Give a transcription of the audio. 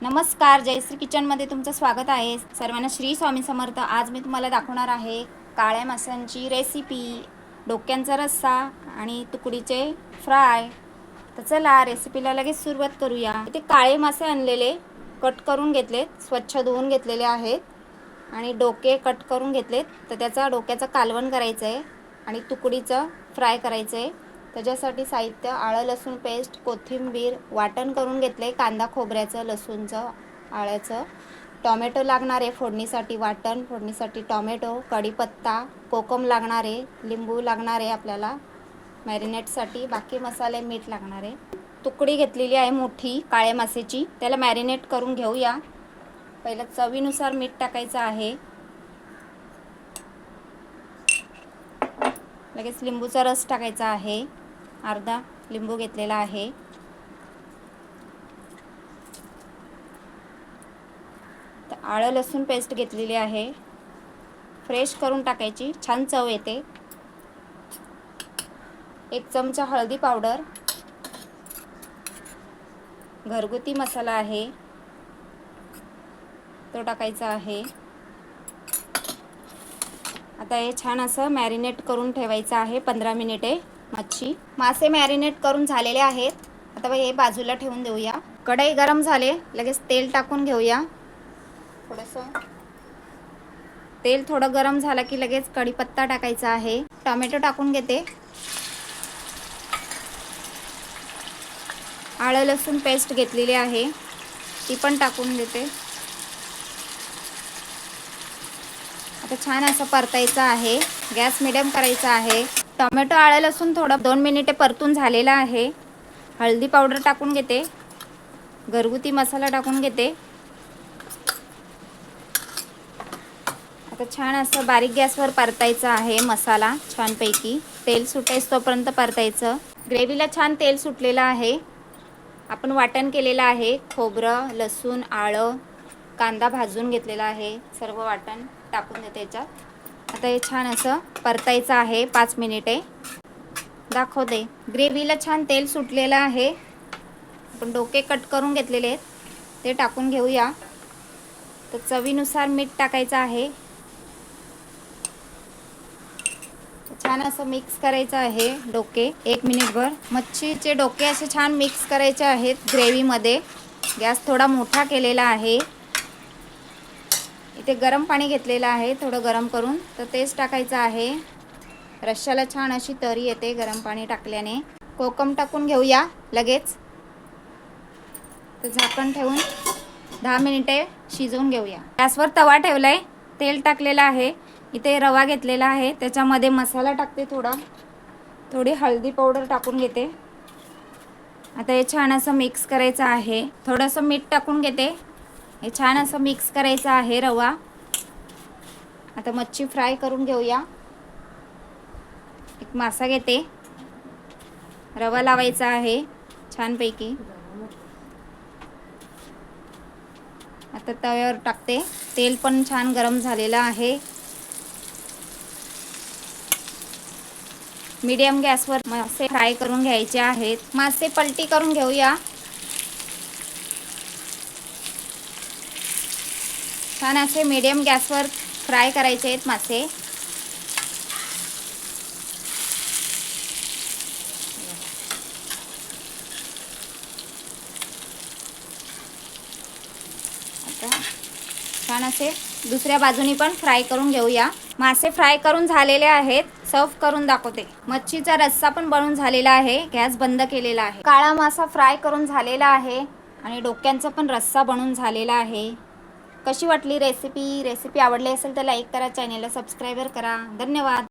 नमस्कार, जयश्री किचनमध्ये तुमचं स्वागत आहे. सर्वांना श्री स्वामी समर्थ. आज मी तुम्हाला दाखवणार आहे काळ्या माशांची रेसिपी, डोक्यांचा रस्सा आणि तुकडीचे फ्राय. तर चला रेसिपीला लगेच सुरुवात करूया. इथे काळे मासे आणलेले कट करून घेतलेत, स्वच्छ धुवून घेतलेले आहेत आणि डोके कट करून घेतलेत. तर त्याचा डोक्याचं कालवण करायचं आहे आणि तुकडीचं फ्राय करायचं आहे. त्याच्यासाठी साहित्य: आलं लसूण पेस्ट, कोथिंबीर, वाटण करून घेतले, कांदा खोबऱ्याचं, लसूणचं, आळ्याचं, टोमॅटो लागणार आहे फोडणीसाठी, वाटण फोडणीसाठी टोमॅटो, कढीपत्ता, कोकम लागणार आहे, लिंबू लागणार आहे आपल्याला मॅरिनेटसाठी, बाकी मसाले, मीठ लागणार आहे. तुकडी घेतलेली आहे मोठी काळ्या मासेची, त्याला मॅरिनेट करून घेऊया. पहिलं चवीनुसार मीठ टाकायचं आहे. लगेच लिंबूचा रस टाकायचा आहे, अर्धा लिंबू घेतलेला आहे. तर आलं लसूण पेस्ट घेतलेली आहे, फ्रेश करून टाकायची, छान चव येते. 1 चमचा हळदी पावडर, घरगुती मसाला आहे तो टाकायचा आहे. आता हे छान असं मॅरिनेट करून ठेवायचं आहे 15 मिनिटे. मासे मॅरिनेट करून झालेले आहेत. आता हे बाजूला ठेवून देऊया. कढई गरम झाले, लगेच तेल टाकून घेऊया. तेल थोडं गरम झालं की लगेच कढीपत्ता टाकायचा आहे. टोमॅटो टाकून घेते, आलं लसूण पेस्ट घेतलेली आहे ती पण टाकून देते. आता छान असं परतायचं आहे, गॅस मिडियम करायचा आहे. टोमॅटो आलं लसूण थोडं 2 मिनिटे परतून झालेला आहे. हळदी पावडर टाकून घेते, घरगुती मसाला टाकून घेते. आता छान असं बारीक गॅसवर परतायचं आहे मसाला छानपैकी. तेल सुटेस तोपर्यंत परतायचं. ग्रेव्हीला छान तेल सुटलेलं आहे. आपण वाटण केलेलं आहे, खोबरं, लसूण, आलं, कांदा भाजून घेतलेला आहे, सर्व वाटण टाकून देते त्याच्यात. आता हे छान असं परतायचं आहे 5 मिनिटे. दाखवते. ग्रेव्हीला छान तेल सुटलेलं आहे. आपण डोके कट करून घेतलेले आहेत ते टाकून घेऊया. तर चवीनुसार मीठ टाकायचं आहे. छान असं मिक्स करायचं आहे डोके 1 मिनिटभर. मच्छीचे डोके असे छान मिक्स करायचे आहेत ग्रेव्हीमध्ये. गॅस थोडा मोठा केलेला आहे. इथे गरम पाणी घेतलेलं आहे थोडं गरम करून, तर तेच टाकायचं आहे. रश्श्याला छान अशी तरी येते गरम पाणी टाकल्याने. कोकम टाकून घेऊया लगेच. तर झाकण ठेवून 10 मिनिटे शिजवून घेऊया. गॅसवर तवा ठेवलाय, तेल टाकलेलं आहे. इथे रवा घेतलेला आहे, त्याच्यामध्ये मसाला टाकते, थोडी हळदी पावडर टाकून घेते. आता हे छान असं मिक्स करायचं आहे. थोडंसं मीठ टाकून घेते. हे छान असं मिक्स करायचं आहे रवा. आता मच्छी फ्राय करून घेऊया. एक मासा घेते, रवा लावायचा आहे छानपैकी. आता तव्यावर टाकते. तेल पण छान गरम झालेलं आहे. मीडियम गॅसवर मासे फ्राय करून घ्यायचे आहेत. मासे पलटी करून घेऊया. छान असे मीडियम गॅसवर फ्राय करायचे आहेत मासे. आता छान असे दुसऱ्या बाजूनी पण फ्राय करून घेऊया. मासे फ्राय करून झालेले आहेत, सर्व करून दाखवते. मच्छीचा रस्सा पण बनवून झालेला आहे, गॅस बंद केलेला आहे. काळा मासा फ्राय करून झालेला आहे आणि डोक्यांचा पण रस्सा बनवून झालेला आहे. कशी वाटली रेसिपी आवडली असेल तर लाईक करा, चॅनेलला सबस्क्राईब करा. धन्यवाद.